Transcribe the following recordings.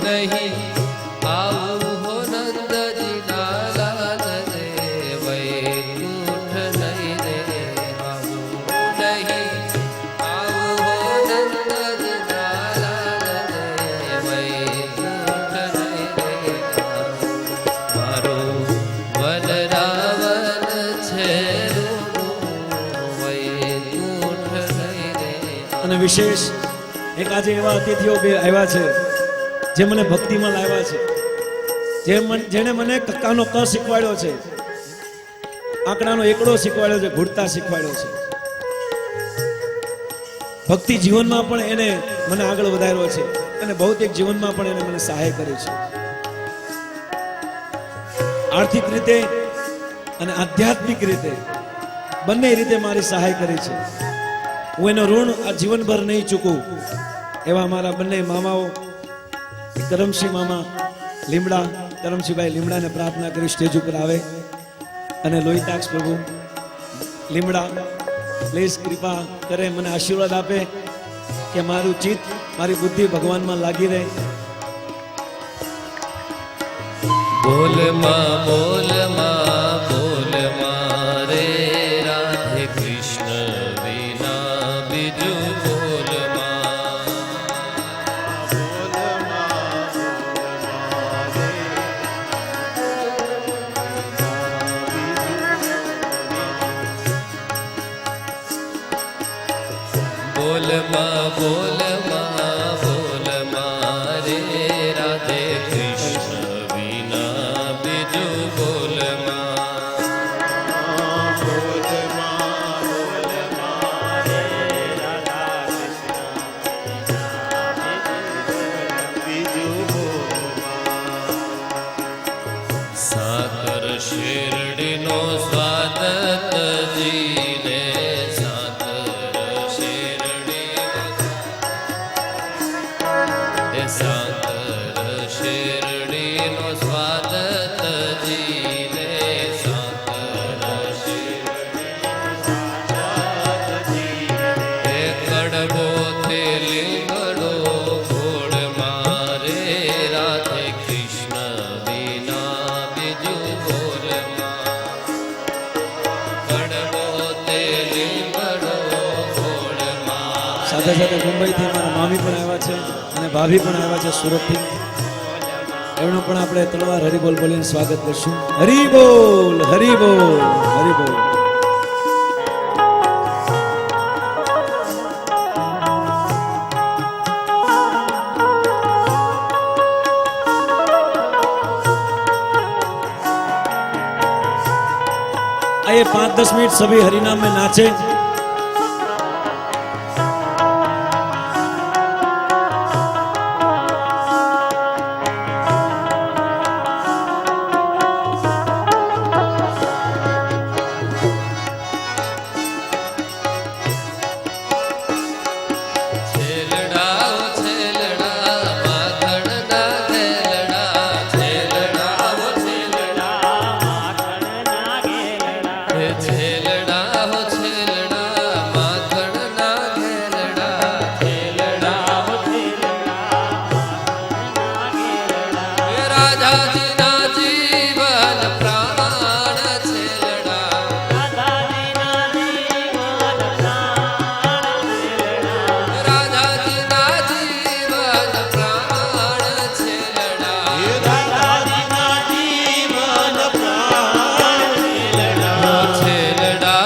नहीं आऊ हो नंदजी लाल रे वैकुंठ नहीं रे आऊ नहीं आऊ हो नंदजी लाल रे वैकुंठ नहीं रे मारो वनरावन छे वैकुंठ नहीं रे। અને વિશેષ એક આજે એવા અતિથિઓ બે આવ્યા છે જે મને ભક્તિમાં લાવ્યા છે, જેણે મને કક્કાનો ક શીખવાડ્યો છે, આંકડાનો એકડો શીખવાડ્યો છે, ઘૂંટતા શીખવાડ્યો છે. ભક્તિ જીવનમાં પણ એને મને આગળ વધાર્યો છે અને ભૌતિક જીવનમાં પણ એને મને સહાય કરી છે. આર્થિક રીતે અને આધ્યાત્મિક રીતે બંને રીતે મારી સહાય કરી છે. હું એનો ઋણ આ જીવનભર નહીં ચૂકું એવા મારા બંને મામાઓ કરમસિંહ મામા લીમડા, કરમસિંહભાઈ લીમડાને પ્રાર્થના કરી સ્ટેજ ઉપર આવે અને લોહિતાક્ષ પ્રભુ લીમડા પ્લીઝ કૃપા કરે, મને આશીર્વાદ આપે કે મારું ચિત્ત, મારી બુદ્ધિ ભગવાનમાં લાગી રહે. બોલ માં બોલ માં બોલ માં રે રાધે કૃષ્ણ વિના બીજું બોલ માં. બોલ માં બોલ માં બોલ માં રે રાધે કૃષ્ણ વિના બીજું બોલ માં. બોલ માં બોલ માં રે રાધા કૃષ્ણ બીજું બોલ માં. સાકર શેરડીનો સ્વાદ જીને સાકર શેરડીનો સ્વાદ તજીને સાકર શેરડી કડવો તેલ ગળો ગોળ મારે રાધે કૃષ્ણ વિના બીજું બોલ માં. કડવો તેલ ગળો ગોળ માં. સાથે સાથે મુંબઈથી મારા મામી પણ આવ્યા છે અને ભાભી પણ આવ્યા છે સુરતથી. એમનું પણ આપણે તલવાર હરિબોલ બોલીને સ્વાગત કરશું. હરિબોલ હરિબોલ હરિબોલ. आइए 5-10 मिनट सभी हरिनाम में नाचे.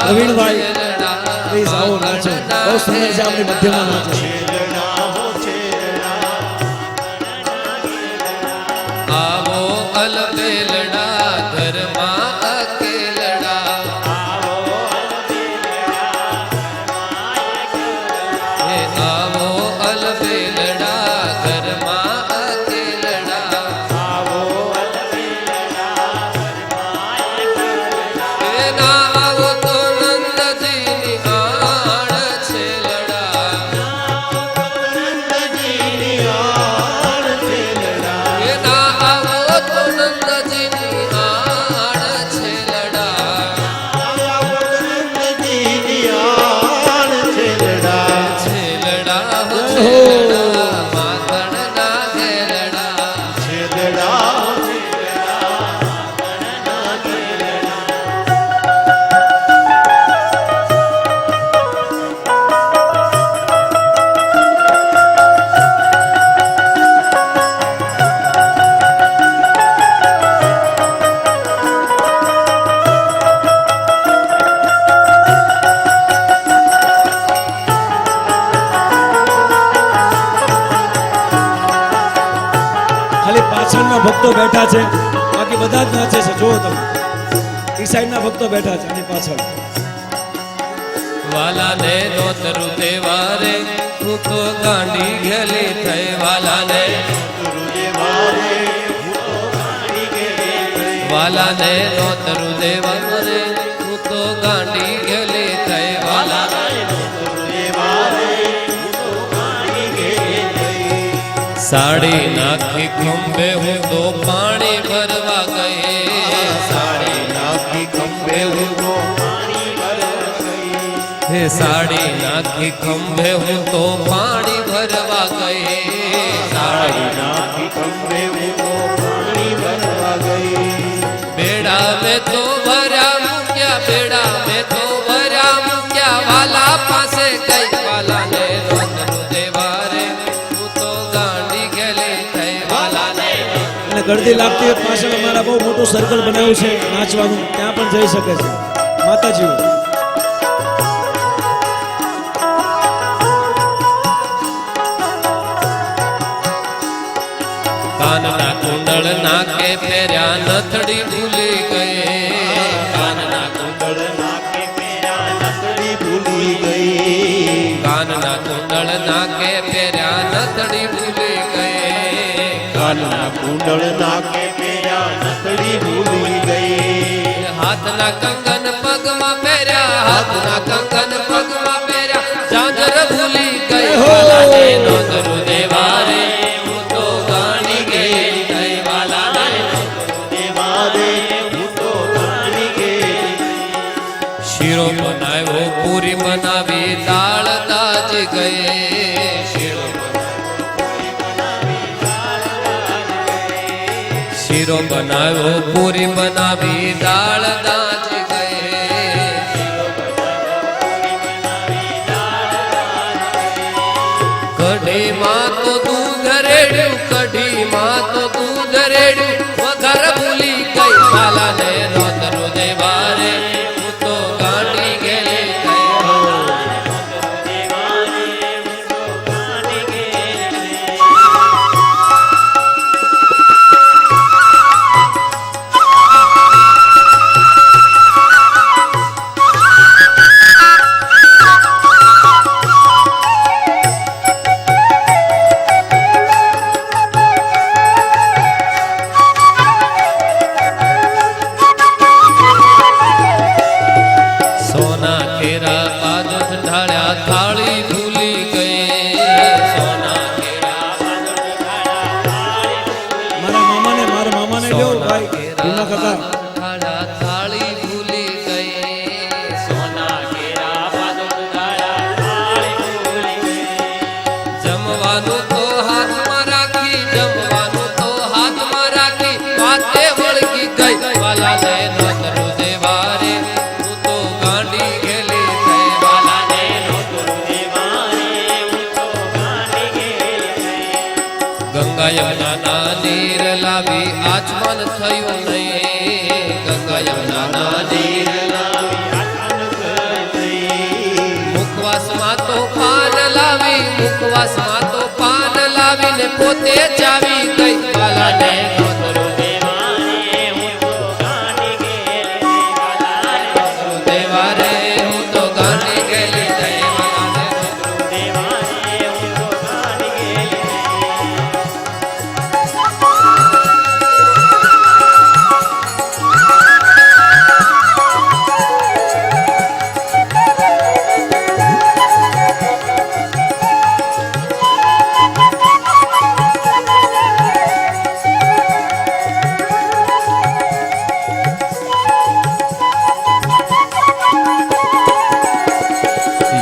પ્રવીણભાઈ પ્લીઝ આવો નાચો. બહુ સુંદર છે આપણી મધ્યમાં નાચો. આવો અલબેલડા ઘરમાં અકેલડા. આવો અલબેલડા ઘરમાં અકેલડા. ના આવો તો ભક્તો બેઠા છે, બાકી બધા જ નાચે છે. જુઓ તમે, એ સાઈડના ભક્તો બેઠા છે આની પાછળ. વાલાને નોતરું દેવારે હું તો ગાંડી ગેલી થઈ. વાલાને વાલાને નોતરું દેવારે હું તો ગાંડી ગેલી થઈ. વાલાને સાડી નાખી ખંભે હું તો પાણી ભરવા ગઈ. સાડી નાખી ખંભે હું તો હે સાડી નાખી ખંભે હું તો પાણી ભરવા ગઈ. સાડી નાખી ખંભે હું તો પાણી ભરવા ગઈ. બેડા મેં તો ભર્યા મૂક્યા, બેડા મેં તો ભર્યા મૂક્યા, વાલા પાસે ગઈ. વાલાને નોતરું દેવારે હું તો ગાંડી ગેલી થઈ. વાલાને અને ગળદી લાગતી હોય પાછળ અમારા બહુ મોટું સર્કલ બનાવ્યું છે નાચવાનું, ત્યાં પણ જઈ શકે છે માતાજીઓ. કાનના કુંડળ નાકે પહેર્યા નથડી ભૂલી ગઈ. કાનના કુંડળ નાકે પહેર્યા નથડી ભૂલી ગઈ. કાનના કુંડળ નાકે પહેર્યા નથડી ભૂલી ગઈ. કાનના કુંડળ નાકે પહેર્યા નથડી ભૂલી ગઈ. હાથના કંગન પગમાં પહેર્યા, હાથના કંગન પગમાં પહેર્યા, ઝાંઝર ભૂલી ગઈ. વાલાને નોતરું દેવારે હું તો ગાંડી ગેલી થઈ. વાલાને દેવારે હું તો ગાંડી ગેલી. શીરો બનાવ્યો પૂરી બનાવી દાળ દાજી ગઈ. શીરો શીરો બનાવ્યો પૂરી બનાવી દાળ દાજી ગઈ. કઢીમાં તો દૂધ રેડ્યું, કઢીમાં તો દૂધ રેડ્યું, વઘાર ભૂલી ગઈ. વાલાને નોતરું દેવારે હું તો ગાંડી ગેલી થઈ. સોના કેરા બાજુ ઢાળ્યા થાળી ભૂલી ગઈ. સોના કેરા મારા મામાને લ્યો ભાઈ ભીમા કાકા. ઢાળ્યા થાળી ભૂલી ગઈ. સોના કેરા પાદો ડાળા થાળી ભૂલી ગઈ. જમવાનું તો હાથમાં રાખી, જમવાનું તો હાથમાં રાખી, વાતે વળગી ગઈ. વાલાને નોતરું દેવારે હું તો ગાંડી ગેલી થઈ. વાલાને નોતરું દેવારે હું તો ગાંડી ગેલી. ગંગા યમુનાના નીર લાવી આચમન થયું નહીં. ગંગા યમુનાના નીર મુખવાસમાં તો પાન લાવી, મુખવાસમાં તો પાન લાવીને પોતે ચાવી ગઈ. વાલાને નોતરું દેવારે હું તો ગાંડી ગેલી. નોતરું દેવારે હું તો ગાંડી ગેલી થઈ. વાલાને નોતરું દેવારે હું તો ગાંડી ગેલી.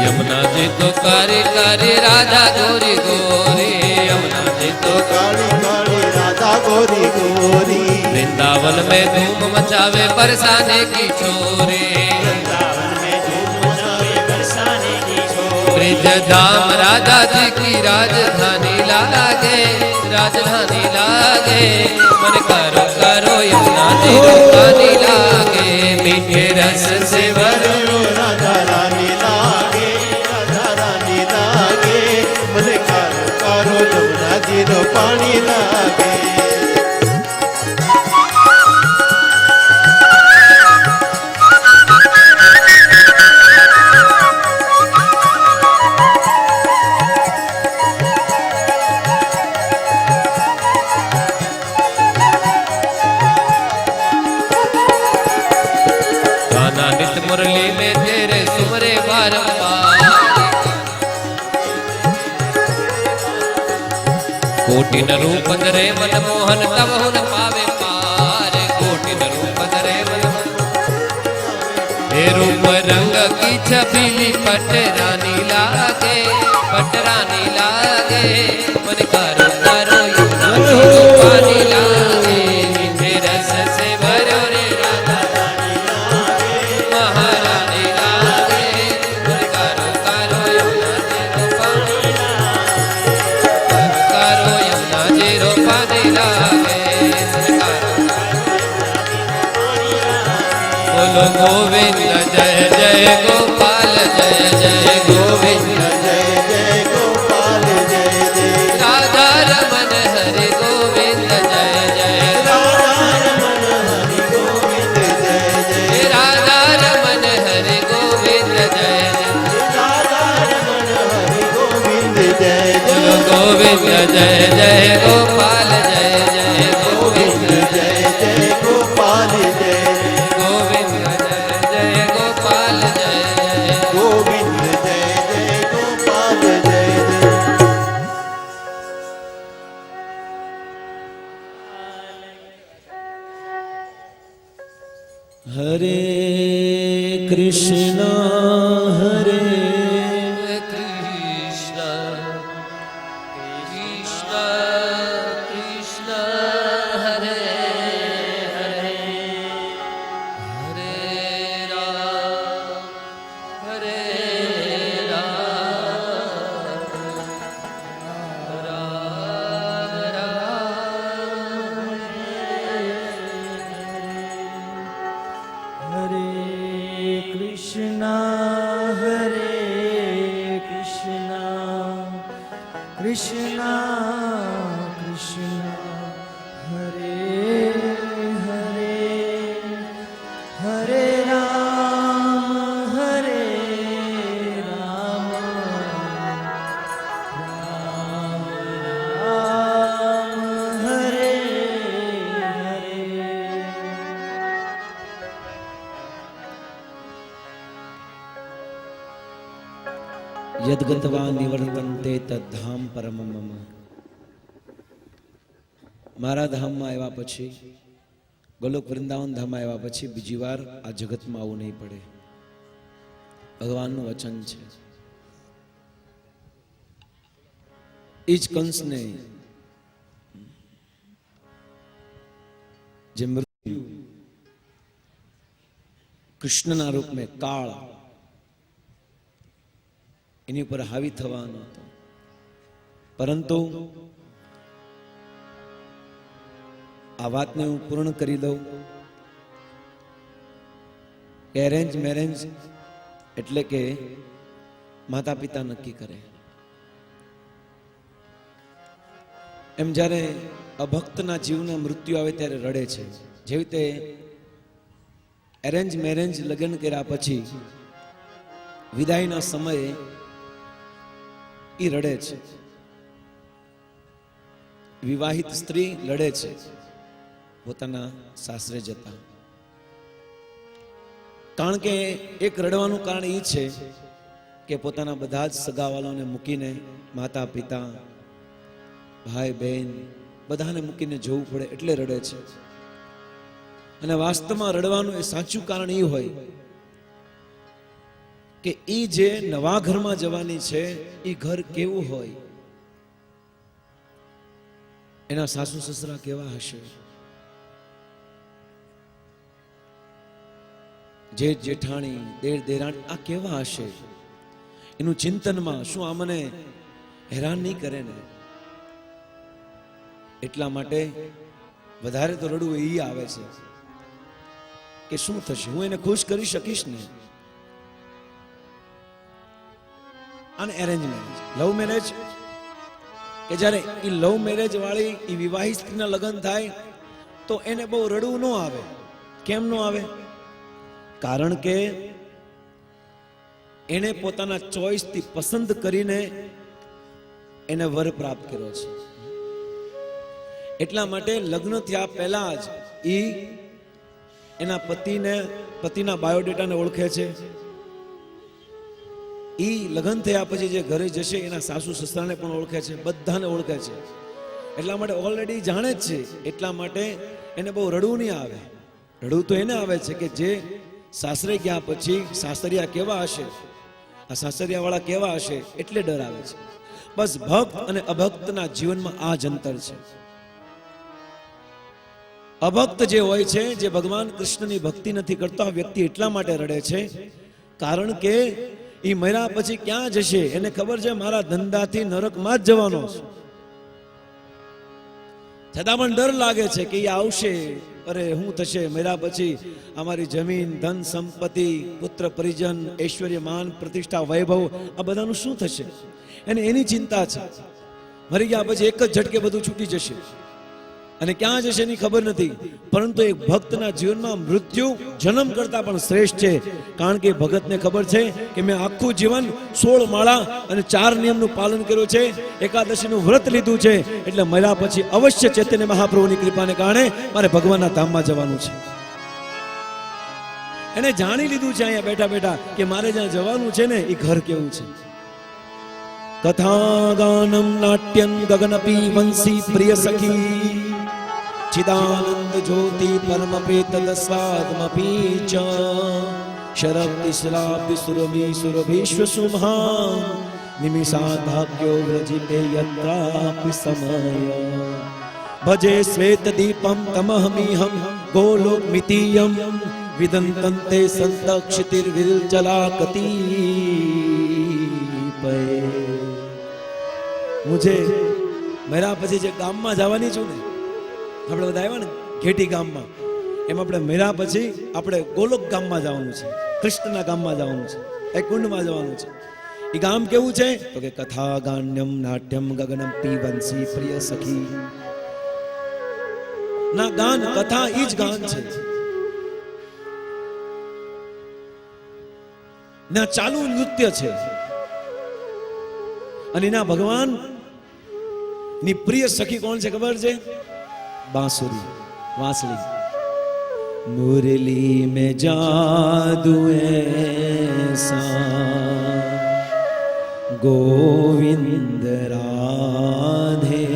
યમુનાજી તો કરી કરી રાધા ગોરી ગોરી. યમુનાજી તો કાળી કાળી રાધા ગોરી ગોરી. वृंदावन में धूम मचावे बरसाने की छोरी। वृंदावन में धूम मचावे बरसाने की छोरी। ब्रिज धाम राधा जी की राजधानी लागे, राजधानी लागे। मन करो करो यमुना जी रूपानी लागे, मीठे रस से वरो राधा रानी लागे, राधा रानी लागे। मन करो करो यमुना जी रो पानी लागे। मुरली में तेरे सुमरे बारंबार कोटिन रूप धरे मनमोहन तब हुन पावे पार कोटिन रूप धरे हे रूप रंग की छबीली पटरानी लागे मन करो करो पानी लागे मीठे रस से भरो रे राधा महारानी लागे मन करो करो यमुना जी रो पानी लागे बोलो गोविंद जय जय गोपाल जय जय गोविंद जय जय गोपाल जय जय राधा रमन हरे गोविंद जय जय राधा रमन हरि गोविंद जय जय राधा रमन हरे गोविंद जय राधा रमन हरि गोविंद जय बोलो गोविंद जय जय गोपाल जय जय गोविंद जय जय गोपाल जय गोविंद जय जय गोपाल जय जय गोविंद जय जय गोपाल जय जय हरे कृष्णा हरे कृष्ण कृष्ण कृष्ण हरे हरे हरे राम हरे कृष्णा कृष्णा कृष्णा हरे हरे हरे राम राम हरे हरे यद्गत्वा निवर्तन्ते तद्धाम પરમમ મમ. મારા ધામમાં આવ્યા પછી, ગોલોક વૃંદાવન ધામમાં આવ્યા પછી બીજી વાર આ જગતમાં આવવું નહીં પડે. ભગવાનનું વચન છે. એ જ કંસને જે મૃત્યુ કૃષ્ણના રૂપમાં કાળ એની ઉપર હાવી થવાનો હતો, પરંતુ આ વાતને હું પૂર્ણ કરી દઉં કે એરેન્જ મેરેન્જ એટલે કે માતા પિતા નક્કી કરે. એમ જ્યારે અભક્તના જીવના મૃત્યુ આવે ત્યારે રડે છે. જેવી રીતે એરેન્જ મેરેન્જ લગ્ન કર્યા પછી વિદાયના સમયે એ રડે છે. વિવાહિત સ્ત્રી લડે છે પોતાના સાસરે જતા. કારણ કે એક રડવાનું કારણ એ છે કે પોતાના બધા જ સગાવાલાને મૂકીને, માતા પિતા ભાઈ બહેન બધાને મૂકીને જવું પડે એટલે રડે છે. અને વાસ્તવમાં રડવાનું એ સાચું કારણ એ હોય કે એ જે નવા ઘરમાં જવાની છે એ ઘર કેવું હોય, એના સાસુ સસરા કેવા હશે, જેઠ જેઠાણી દેર દેરાણી આ કેવા હશે, એનું ચિંતનમાં શું આ મને હેરાન નહીં કરે ને. એટલા માટે વધારે તો રડવું એ આવે છે કે શું થશે, હું એને ખુશ કરી શકીશ ને. અને એરેન્જ મેરેજ, લવ મેરેજ કે જ્યારે એ લવ મેરેજ વાળી એ વિવાહિત સ્ત્રીના લગ્ન થાય તો એને બહુ રડવું ન આવે. કેમ ન આવે? કારણ કે એને પોતાના ચોઈસથી પસંદ કરીને એને વર પ્રાપ્ત કર્યો છે. એટલા માટે લગ્ન થયા પહેલા જ એ એના પતિના બાયોડેટાને ઓળખે છે. એ લગ્ન થયા પછી જે ઘરે જશે એના સાસુ સસરાને પણ ઓળખે છે, બધાને ઓળખે છે. એટલા માટે ઓલરેડી જાણે જ છે. એટલા માટે એને બહુ રડવું નહીં આવે. રડવું તો એને આવે છે કે જે સાસરે ગયા પછી સાસરિયા કેવા હશે, આ સાસરિયાવાળા કેવા હશે, એટલે ડર આવે છે. બસ ભક્ત અને અભક્તના જીવનમાં આ જ અંતર છે. અભક્ત જે હોય છે, જે ભગવાન કૃષ્ણની ભક્તિ નથી કરતો, આ વ્યક્તિ એટલા માટે રડે છે કારણ કે એ મર્યા પછી ક્યાં જશે એને ખબર છે, મારા ધંધાથી નરકમાં જ જવાનો છે. છતાં પણ ડર લાગે છે કે એ આવશે, અરે શું થશે મર્યા પછી, અમારી જમીન, ધન, સંપત્તિ, પુત્ર પરિજન, ઐશ્વર્ય, માન, પ્રતિષ્ઠા, વૈભવ, આ બધાનું શું થશે. એને એની ચિંતા છે. મરી ગયા પછી એક જ ઝટકે બધું છૂટી જશે અને ક્યાં જશે એની ખબર નથી. પરંતુ એક ભક્તના જીવનમાં મૃત્યુ જન્મ કરતા પણ શ્રેષ્ઠ છે. કારણ કે ભગતને ખબર છે કે મેં આખું જીવન 16 માળા અને 4 નિયમનું પાલન કર્યું છે, એકાદશીનું વ્રત લીધું છે, એટલે મર્યા પછી અવશ્ય ચૈતન્ય મહાપ્રભુની કૃપાને કારણે મારે ભગવાનના ધામમાં જવાનું છે. એને જાણી લીધું છે અહીંયા બેઠા બેઠા કે મારે જ્યાં જવાનું છે ને એ ઘર કેવું છે. કથા ગાનમ નાટ્યમ ગગનપી વંશી પ્રિય સખી ચિદાનંદ જ્યોતિ પરમ પ્રેતદ સ્વાદમપી ચ શરબ્દિ શરાબ્દિ સુરભી સુરભીશ્વ સુમહા નિમિષાદ ભાગ્યો વ્રજિતે યત્રાપि સમય ભજે શ્વેત દીપમ તમહમિહમ ગોલોક મિતિયમ વિદંતંતે સંતક્ષિતિર્વિરચલા કતિપય. મુજે મર્યા પછી જે ગામમાં જવાની છું ને, આપણે બધા આવ્યા ને ઘેટી ગામમાં, એમ આપણે મર્યા પછી આપણે ગોલોક ગામમાં જવાનું છે, કૃષ્ણના ગામમાં જવાનું છે, એ કુંડમાં જવાનું છે. એ ગામ કેવું છે તો કે કથા ગાન્યમ નાટ્યમ ગગનમ પીવંસી પ્રિય સખી. ના ગાન, કથા ઈ જ ગાન છે. ના ચાલુ નૃત્ય છે. અને એના ભગવાન ની પ્રિય સખી કોણ છે ખબર છે? बांसुरी, वांसली. मुरली में जादू ऐसा गोविंद राधे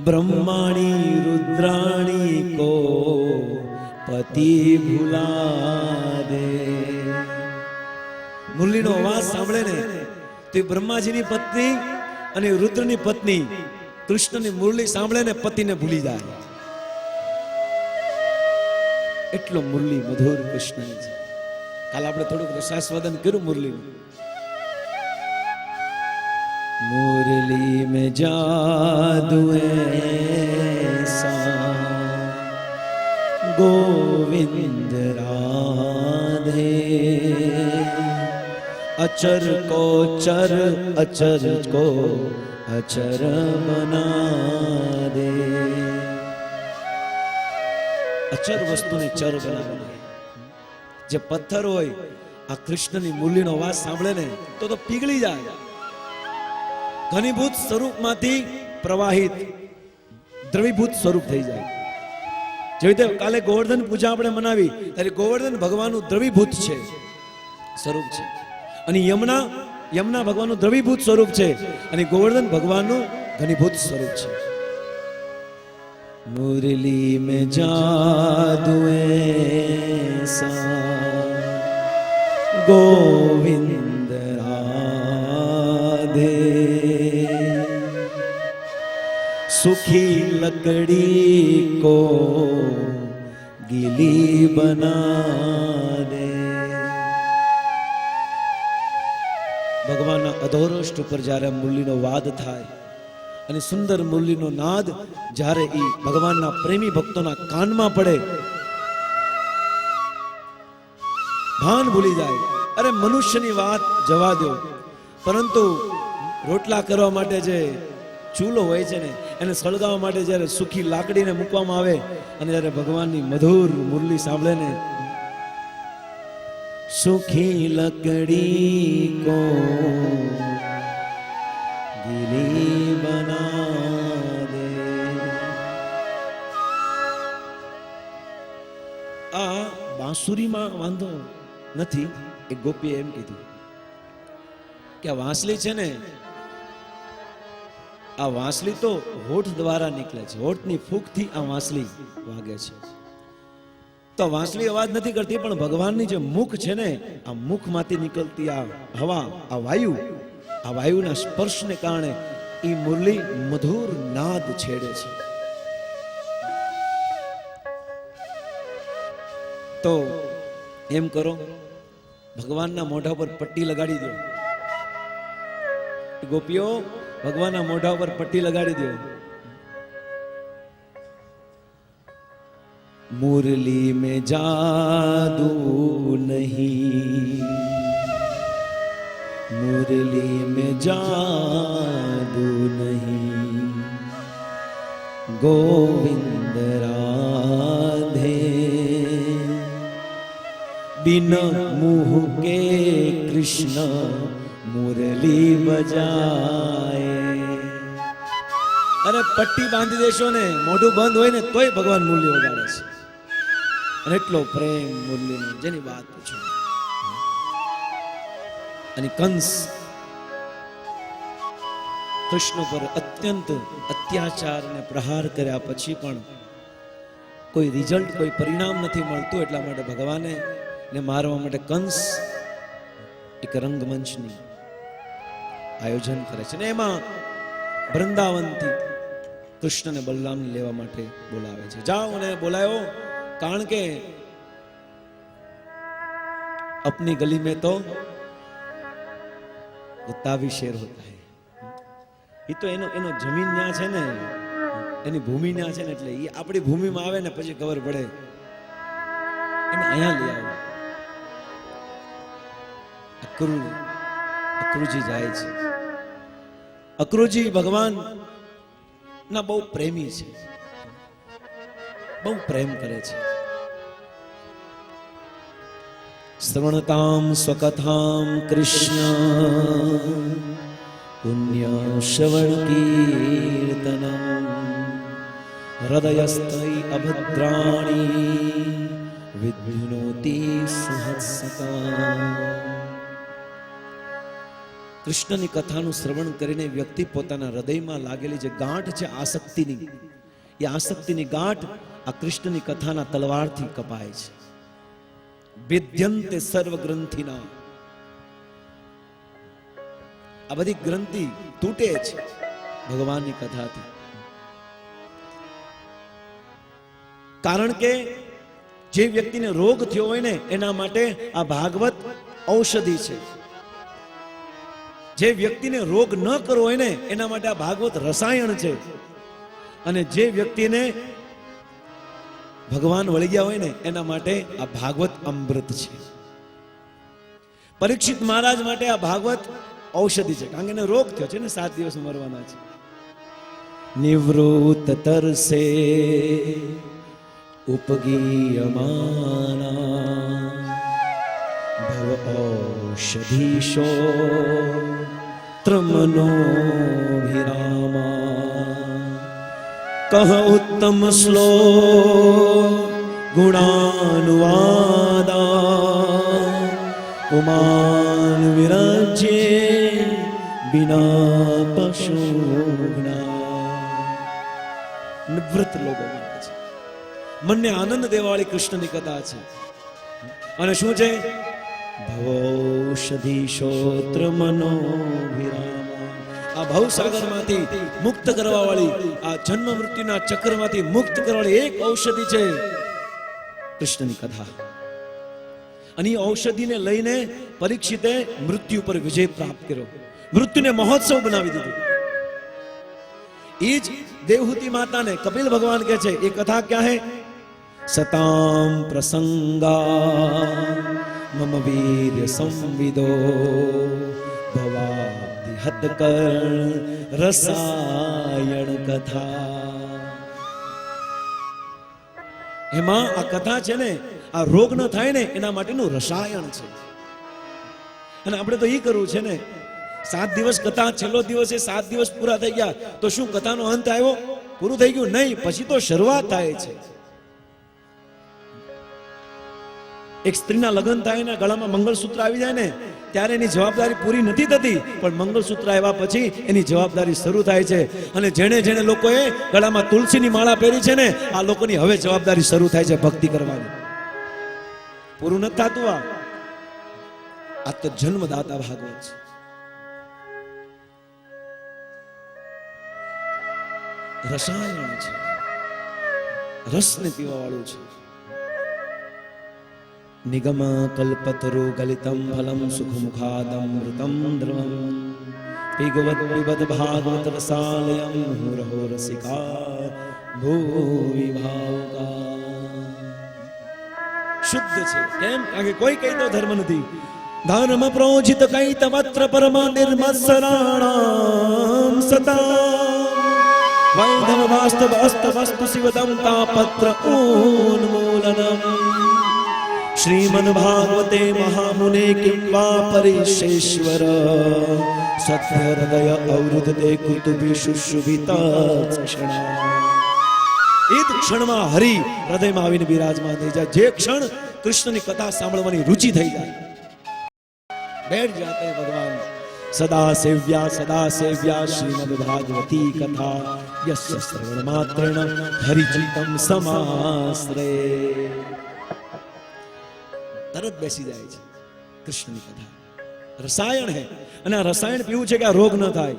ब्रह्माणी रुद्राणी को पति भुला दे. મુરલીનો અવાજ સાંભળે ને તો બ્રહ્માજીની પત્ની અને રુદ્રની પત્ની કૃષ્ણની મુરલી સાંભળે ને પતિને ભૂલી જાય. એટલો મુરલી મધુર કૃષ્ણની છે. કાલ આપણે થોડુંક રસાસ્વાદન કર્યું મુરલીનું. મુરલી મેં જાદુ એસા ગોવિંદ રાધે अचर को चर अचर को अचर बना दे. અચર વસ્તુને ચર બનાવે. જે પથ્થર હોય આ કૃષ્ણની મુરલીનો અવાજ સાંભળે ને તો પીગળી જાય. ઘનીભૂત સ્વરૂપમાંથી પ્રવાહિત દ્રવીભૂત સ્વરૂપ થઈ જાય. જેવી રીતે કાલે ગોવર્ધન પૂજા આપણે મનાવી ત્યારે ગોવર્ધન ભગવાનનું દ્રવીભૂત છે, સ્વરૂપ છે. અને યમુના ભગવાનનું દ્રવીભૂત સ્વરૂપ છે અને ગોવર્ધન ભગવાનનું ઘનીભૂત સ્વરૂપ છે. મુરલી મેં જાદુ એસા ગોવિંદ રાધે સુખી લકડી કો ગીલી બના દે. ભગવાનના અધોરોષ્ટ ઉપર જ્યારે મુરલીનો વાદ થાય અને સુંદર મુરલીનો નાદ જ્યારે એ ભગવાનના પ્રેમી ભક્તોના કાનમાં પડે, ભાન ભૂલી જાય. અરે મનુષ્યની વાત જવા દો, પરંતુ રોટલા કરવા માટે જે ચૂલો હોય છે ને એને સળગાવવા માટે જ્યારે સુખી લાકડીને મૂકવામાં આવે અને જ્યારે ભગવાનની મધુર મુરલી સાંભળે ને, सुखी लकड़ी को गीली बना दे. બાંસુરીમાં વાંધો નથી. એક ગોપીએ એમ કીધું કે આ વાંસળી છે ને, આ વાંસળી તો હોઠ દ્વારા નીકળે છે, હોઠની ફૂંકથી આ વાંસળી વાગે છે. તો વાંસળી અવાજ નથી કરતી, પણ ભગવાનની જે મુખ છે ને, આ મુખમાંથી નીકળતી આ હવા, આ વાયુના સ્પર્શને કારણે એ મુરલી મધુર નાદ છેડે છે. તો એમ કરો, ભગવાનના મોઢા પર પટ્ટી લગાડી દો. ગોપીઓ, ભગવાનના મોઢા પર પટ્ટી લગાડી દો. मुरली में जादू नहीं, मुरली में जादू नहीं, गोविंद राधे बिना मुँह के कृष्ण मुरली बजाए. अरे पट्टी बांधी देशो ने, मोढું બંધ હોય ને તોય ભગવાન મુરલી વગાડે છે. અને એટલો પ્રેમ મુરલીનો, જેની વાત પૂછો. અને કંસ કૃષ્ણ પર અત્યંત અત્યાચાર અને પ્રહાર કર્યા પછી પણ કોઈ રિઝલ્ટ, કોઈ પરિણામ નથી મળતું. એટલા માટે ભગવાને ને મારવા માટે કંસ એક રંગમંચની આયોજન કરે છે ને એમાં વૃંદાવનથી કૃષ્ણને બલરામને લેવા માટે બોલાવે છે. જાઓ અને બોલાયો, કારણ કે अपनी गली में तो तावी शेर होता है. ये तो एनो जमीन न्या છે ને, એની ભૂમિ ન્યા છે ને, એટલે એ આપણી ભૂમિમાં આવે ને પછી ખબર પડે. એને અહીંયા લઈ આવો. અક્રુજી જાય છે. અક્રુજી ભગવાન ના બહુ પ્રેમી છે, બહુ પ્રેમ કરે છે. શ્રવણતામ સ્વકથામ કૃષ્ણ પુણ્ય શ્રવણ કીર્તનમ હૃદયસ્થૈ અભદ્રાણી વિદ્યુનોતિ સહસ્રતા. કૃષ્ણની કથાનું શ્રવણ કરીને વ્યક્તિ પોતાના હૃદયમાં લાગેલી જે ગાંઠ છે આસક્તિની, એ આસક્તિની ગાંઠ આ કૃષ્ણની કથાના તલવારથી કપાય છે. વિદ્યંતે સર્વ ગ્રંથિના, આ બધી ગ્રંથિ તૂટે છે ભગવાનની કથાથી. કારણ કે જે વ્યક્તિને રોગ થયો હોય ને એના માટે આ ભાગવત ઔષધિ છે. જે વ્યક્તિને રોગ ન કરવો હોય ને એના માટે આ ભાગવત રસાયણ છે. અને જે વ્યક્તિને ભગવાન વળી ગયા હોય ને એના માટે આ ભાગવત અમૃત છે. પરીક્ષિત મહારાજ માટે આ ભાગવત ઔષધિ છે, કારણ કે એને રોગ થયો છે ને, 7 દિવસ મરવાના છે. નિવૃત્ત તરસે ઉપગીયમાના ભવ ઔષધીશો ત્રમનો વિરામા. કહ ઉત્તમ શ્લોક ગુણાનુવાદા ઉમાન વિરાજ્યે બિના પશુના. નિવૃત્ત લોકો માટે છે, મનને આનંદ દેવાવાળી કૃષ્ણની કથા છે. અને શું છે? ભવૌષધીશોત્ર મનોવિરામા. આ ભવસાગરમાંથી મુક્ત કરવા વાળી, આ જન્મ મૃત્યુના ચક્રમાંથી મુક્ત કરવાવાળી એક ઔષધિ છે કૃષ્ણની કથા. અને એ ઔષધિને લઈને પરીક્ષિતે મૃત્યુ પર વિજય પ્રાપ્ત કર્યો, મૃત્યુને મહોત્સવ બનાવી દીધું. એ જ દેવહૂતિ માતાને કપિલ ભગવાન કહે છે, એ કથા ક્યાં હે? સતામ પ્રસંગા મમ વીર્ય સંવિદો ભવાબ્ધિ હદ કર રસાયણ કથા. એમાં આ કથા છે ને, આ રોગ ન થાય ને એના માટેનું રસાયણ છે. અને આપણે તો એ કરવું છે ને, 7 દિવસ કથા, છેલ્લો દિવસ એ 7 દિવસ પૂરા થઈ ગયા તો શું કથાનો અંત આવ્યો? પૂરું થઈ ગયું? નહીં, પછી તો શરૂઆત થાય છે. એક સ્ત્રીના લગ્ન થાય ને ગળામાં મંગળસૂત્ર આવી જાય ને ત્યારે એની જવાબદારી પૂરી નથી થતી, પણ મંગળસૂત્ર આવ્યા પછી એની જવાબદારી શરૂ થાય છે. અને જેણે જેણે લોકોએ ગળામાં તુલસીની માળા પહેરી છે ને, આ લોકોની હવે જવાબદારી શરૂ થાય છે ભક્તિ કરવાની. પૂરું નથી થતું. આ તો જન્મદાતા ભાગવત છે, રસાયણ છે, રસને પીવા વાળું છે. નિગમ કલ્પતરુ ગલિતમ ફલમ સુખમુખાદમૃતમ દ્રવમ પીગવત પીબત ભાગવત રસાલયમ મુહુરહો રસિકા ભૂવિ ભાવકા. શુદ્ધ છે. કેમ? કારણ કે કોઈ કઈ તો ધર્મ નથી. ધર્મ પ્રોજિત કઈ તવત્ર પરમ નિર્મત્સરાણામ સતા વૈધવ વાસ્તવ અસ્ત વસ્તુ શિવદમ તાપત્ર ઉન્મૂલનમ. શ્રીમદ ભાગવતે મહામુને કિં વા પરિશેશ્વર સત્ય હૃદય અવૃદ્ધતે કૃતુભિ શુશુભિતા ક્ષણા. એ જ ક્ષણમાં હરિ હૃદયમાં આવીને બિરાજમાન થઈ જાય. જે ક્ષણ કૃષ્ણની કથા સાંભળવાની રુચિ થઈ જાય, बैठ जाते हैं भगवान. सदा सेव्या श्रीमद् भागवती कथा यस्य श्रवण मात्रेण हरिचितम समाश्रे. તરત બેસી જાય છે કૃષ્ણની કથા. રસાયણ હે, અને આ રસાયણ પીવું છે કે આ રોગ ન થાય.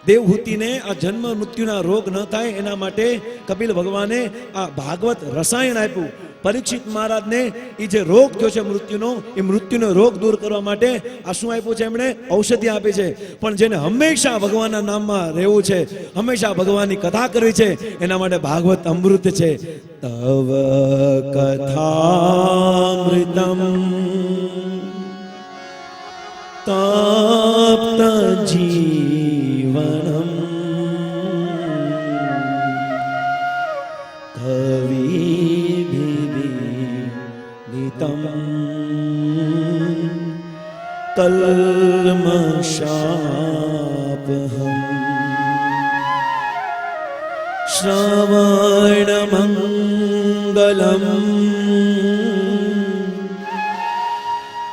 દેવહૂતિને આ જન્મ મૃત્યુના રોગ ન થાય એના માટે કપિલ ભગવાને આ ભાગવત રસાયણ આપ્યું. પરીક્ષિત મહારાજને એ જે રોગ થયો છે મૃત્યુનો, એ મૃત્યુનો રોગ દૂર કરવા માટે આ શું આપ્યું છે? એમણે ઔષધિ આપી છે. પણ જેને હંમેશા ભગવાનના નામમાં રહેવું છે, હંમેશા ભગવાનની કથા કરવી છે, એના માટે ભાગવત અમૃત છે. તવ કથામૃતમ તપ્ત જીવનમ કવિભિદિતમ કલ્મષાપહમ શ્રવણમંગલમ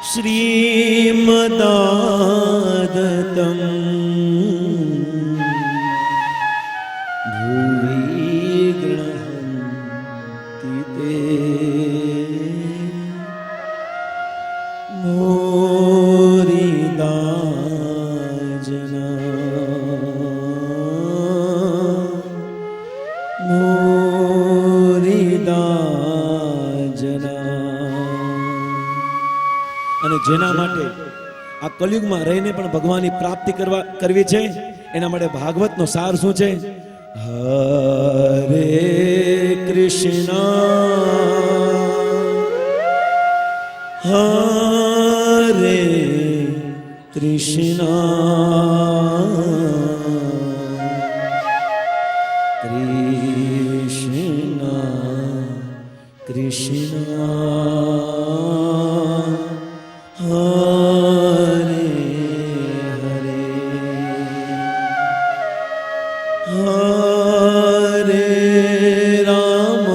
શ્રીમદાદતમ ભુવિ ગૃહન્તિ તે અને જેના માટે આ કલયુગમાં રહીને પણ ભગવાનની પ્રાપ્તિ કરવી છે, એના માટે ભાગવતનો સાર શું છે? હરે કૃષ્ણ હરે કૃષ્ણ કૃષ્ણ કૃષ્ણ હરે હરે હરે રામ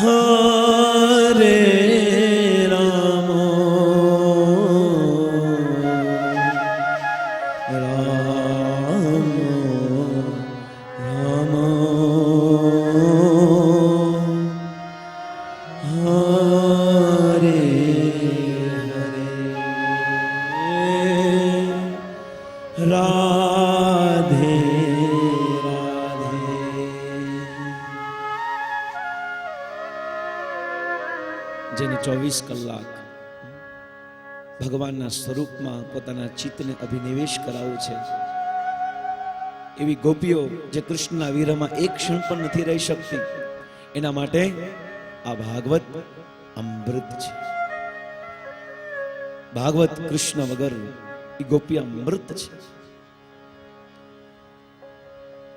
હરે રામ રામ રામ હરે હરે રાધે રાધે. જેને 24 કલાક ભગવાનના સ્વરૂપમાં પોતાના ચિત્તને અભિનિવેશ કરાવવું છે, એવી ગોપીઓ જે કૃષ્ણના વિરહમાં એક ક્ષણ પણ નથી રહી શકતી, એના માટે આ ભાગવત અમૃત છે. ભાગવત કૃષ્ણ વગર એ ગોપી અમૃત છે.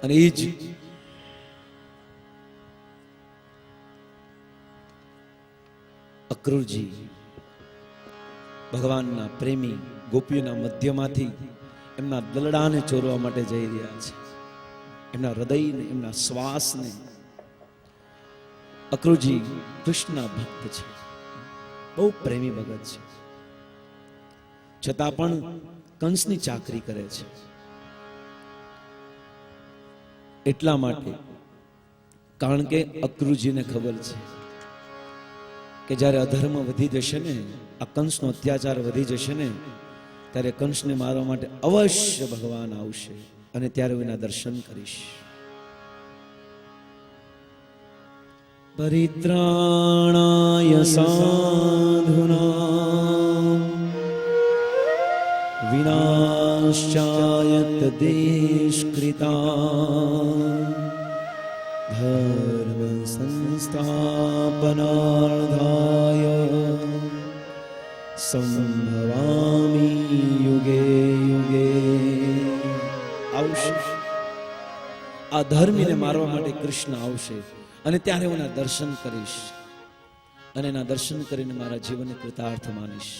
અને એ જ અક્રૂરજી ભગવાનના પ્રેમી ગોપીઓના મધ્યમાંથી એમના દલડાને ચોરવા માટે જઈ રહ્યા છે. એમના હૃદયને, એમના શ્વાસને. અક્રૂરજી કૃષ્ણના ભક્ત છે, બહુ પ્રેમી ભગત છે, છતાં પણ કંસની ચાકરી કરે છે. એટલા માટે, કારણ કે અક્રૂરજીને ખબર છે કે જ્યારે અધર્મ વધી જશે ને, આ કંસનો અત્યાચાર વધી જશે ને, ત્યારે કંસને મારવા માટે અવશ્ય ભગવાન આવશે અને ત્યારે હું એના દર્શન કરીશ. પરિત્રાણાય સાધુનાં વિનાશાય તદ્દેશકૃતાં ધર્મ સંસ્થાપનાર્થાય સંભવામિ યુગે યુગે. આવશે, આ ધર્મીને મારવા માટે કૃષ્ણ આવશે અને ત્યારે હું એના દર્શન કરીશ અને એના દર્શન કરીને મારા જીવનને કૃતાર્થ માનીશ.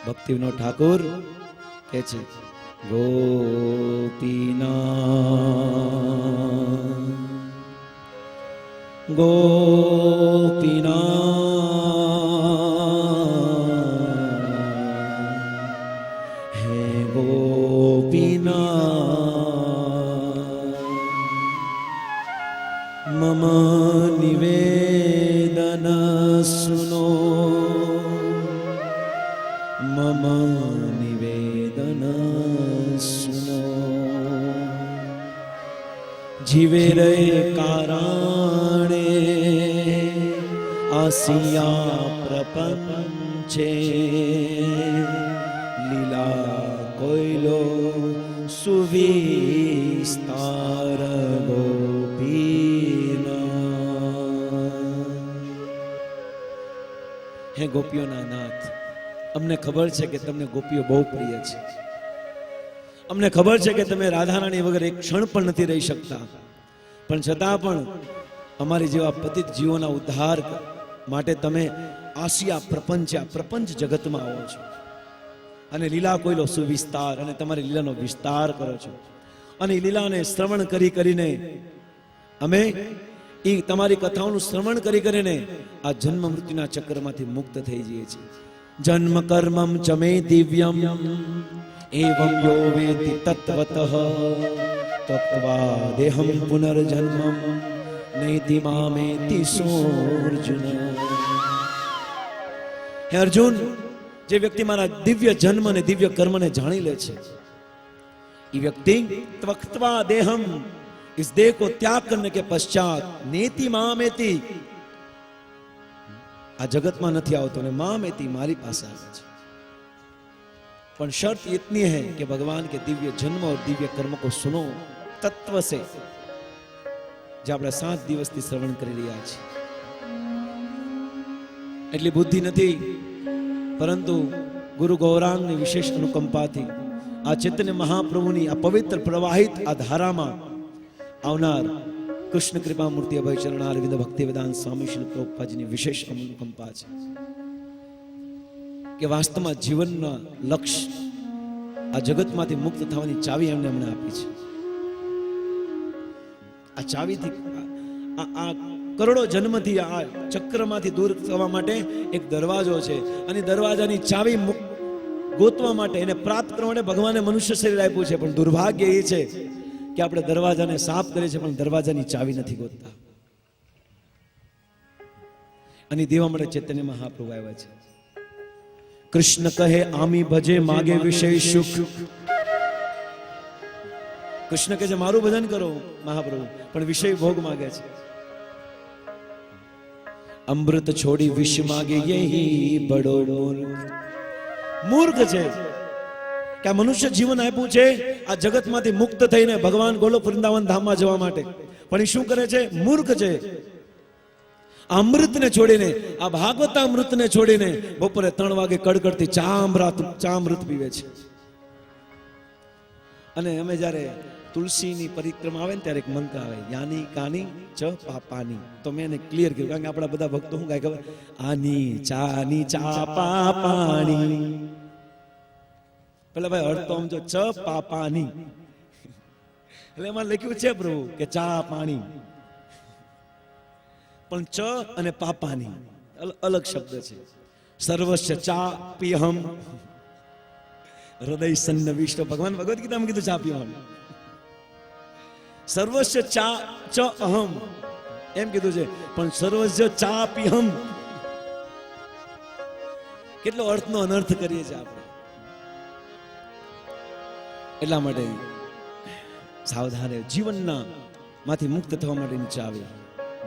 ભક્તિનો ઠાકોર કહે છે, ગોપીના ગોપીના હે ગોપીના મમ નિવેદન સુનો મમ નિવેદન સુનો. જીવે રે કારણે આસિયા પ્રપંચે લીલા કોઈલો સુવિસ્તાર ગોપીના. હે ગોપીઓના નાથ, અમને ખબર છે કે તમને ગોપીઓ બહુ પ્રિય છે. અમને ખબર છે કે તમે રાધારાણી વગર એક ક્ષણ પણ નથી રહી શકતા, પણ છતાં પણ અમારી જેવા પતિત જીવોના ઉદ્ધાર માટે તમે આસિયા પ્રપંચ, આ પ્રપંચ જગતમાં આવો છો અને લીલા કોઈલો સુવિસ્તાર, અને તમારી લીલાનો વિસ્તાર કરો છો. અને લીલાને શ્રવણ કરી કરીને અમે એ તમારી કથાઓનું શ્રવણ કરી કરીને આ જન્મ મૃત્યુના ચક્રમાંથી મુક્ત થઈ જઈએ છીએ. જન્મ કર્મમ ચમે દિવ્યમ એવં યો વેતિ તત્વતઃ તત્વા દેહમ પુનર્જન્મમ નૈતિ મામેતિ સોર્જુન. હે અર્જુન, જે વ્યક્તિ મારા દિવ્ય જન્મ અને દિવ્ય કર્મને જાણી લે છે, ये व्यक्ति त्वक्त्वा देहम, इस देह को त्याग करने के पश्चात नेति मामेति, आ जगत में नहीं आवतो ने मामेति मारी पास आवे छे. पर शर्त इतनी है कि भगवान के दिव्य जन्म और दिव्य कर्म को सुनो तत्व से, जो આપણે 7 દિવસથી શ્રવણ કરી રહ્યા છીએ. એટલી બુદ્ધિ નથી, પરંતુ ગુરુ ગૌરાંગની વિશેષ અનુકંપાથી આ ચૈતન્ય મહાપ્રભુની આ પવિત્ર પ્રવાહિત આ ધારામાં આવનાર કૃષ્ણ કૃપા મૂર્તિ અભય ચરણારવિંદ ભક્તિ વેદાંત સ્વામી શ્રી પ્રભુપાદજીની વિશેષ અનુકંપા છે કે વાસ્તવમાં જીવનના લક્ષ્ય આ જગતમાંથી મુક્ત થવાની ચાવી એમને અમને આપી છે. આ ચાવીથી આ કરોડો જન્મથી આ ચક્રમાંથી દૂર થવા માટે એક દરવાજો છે, અને દરવાજાની ચાવી ગોતવા માટે, એને પ્રાપ્ત કરવા માટે ભગવાને મનુષ્ય શરીર આપ્યું છે. પણ દુર્ભાગ્ય એ છે કે આપણે દરવાજાને સાફ કરીએ છીએ પણ દરવાજાની ચાવી નથી ગોતતા. અને દેવા માટે ચૈતન્ય મહાપ્રભુ આવ્યા છે. કૃષ્ણ કહે આમી ભજે માગે વિષય સુખ. કૃષ્ણ કહે છે મારું ભજન કરો મહાપ્રભુ, પણ વિષય ભોગ માગે છે. અમૃત છોડી વિષ માગે યહી બડો મૂર્ખ છે કે આ મનુષ્ય જીવન આપ્યું છે આ જગતમાંથી મુક્ત થઈને ભગવાન ગોલોક વૃંદાવન ધામમાં જવા માટે, પણ એ શું કરે છે? મૂર્ખ છે. અમૃતને છોડીને, આ ભાગવતામૃતને છોડીને બપોરે 3 વાગે કડકડતી ચામૃત પીવે છે. અને અમે જ્યારે તુલસીની પરિક્રમા આવે ને ત્યારે એક મંત્ર આવે, યાની કાની ચ પાપાની. તો મેં એને ક્લિયર કર્યું, કારણ કે આપણા બધા ભક્તો શું ગાય ખબર? આની ચાની ચા પાપાની. પેલા ભાઈ અર્થ તો આમ જો ચ પાપાની, એટલે એમાં લખ્યું છે પ્રભુ કે ચા પાણી, પણ ચ અને પાપાની અલગ શબ્દ છે. સર્વસ્ય ચા પીહમ હૃદય સન્ન વિષ્ણુ. ભગવાન ભગવદ ગીતામાં કીધું ચા પીવાનું. સર્વસ્ય ચા ચ અહમ એમ કીધું છે, પણ સર્વસ્ય ચા પીહમ કેટલો અર્થનો અનર્થ કરીએ છીએ આપણે. એટલા માટે સાવધાન જીવનના માંથી મુક્ત થવા માટેની ચાવી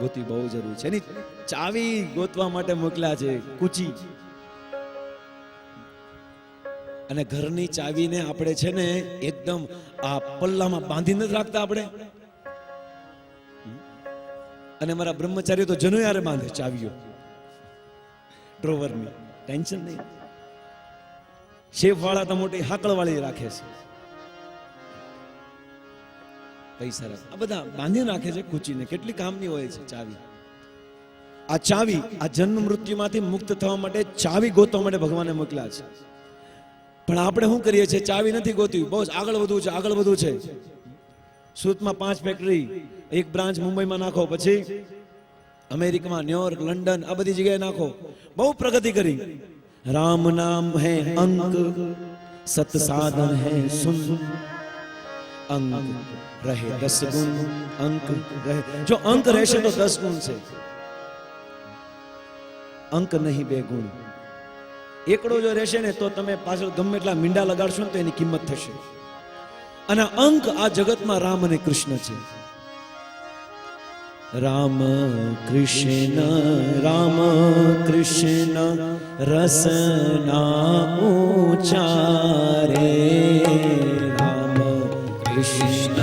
ગોતવી બહુ જરૂરી છે. એની ચાવી ગોતવા માટે મોકલ્યા છે કુચી. અને ઘરની ચાવીને આપણે છે ને એકદમ આ પલ્લામાં બાંધી નથી રાખતા આપણે. અને મારા બ્રહ્મચારીઓ તો જનોયારે બાંધે ચાવીઓ ડ્રોવરની, ટેન્શન નહીં. શેફ વાળા તો મોટી હાકળ વાળી રાખે છે, પૈસા રાખે. આ બધા બાંધી રાખે છે કુચીને. કેટલી કામની હોય છે ચાવી. આ ચાવી આ જન્મ મૃત્યુમાંથી મુક્ત થવા માટે ચાવી ગોતવા માટે ભગવાને મોકલ્યા છે. પણ આપણે શું કરીએ છીએ? ચાવી નથી ગોતવી, બહુ આગળ વધવું છે, આગળ વધવું છે. સુરતમાં 5 ફેક્ટરી, એક બ્રાન્ચ મુંબઈમાં નાખો, પછી અમેરિકામાં, ન્યુયોર્ક, લંડન, આ બધી જગ્યાએ નાખો. બહુ પ્રગતિ કરી. રામ નામ હે અંક, સત સાધન હે સુન, અંક રહે 10 ગુણ, અંક રહે. જો અંક રહેશે તો 10 ગુણ છે, અંક નહીં 2 ગુણ. એકડો જો રહેશે ને તો તમે પાછળ ગમે એટલા મીંડા લગાડશો ને તો એની કિંમત થશે. અને અંક આ જગતમાં રામ અને કૃષ્ણ છે. રામ કૃષ્ણ રામ કૃષ્ણ રસના ઉચારે, રામ કૃષ્ણ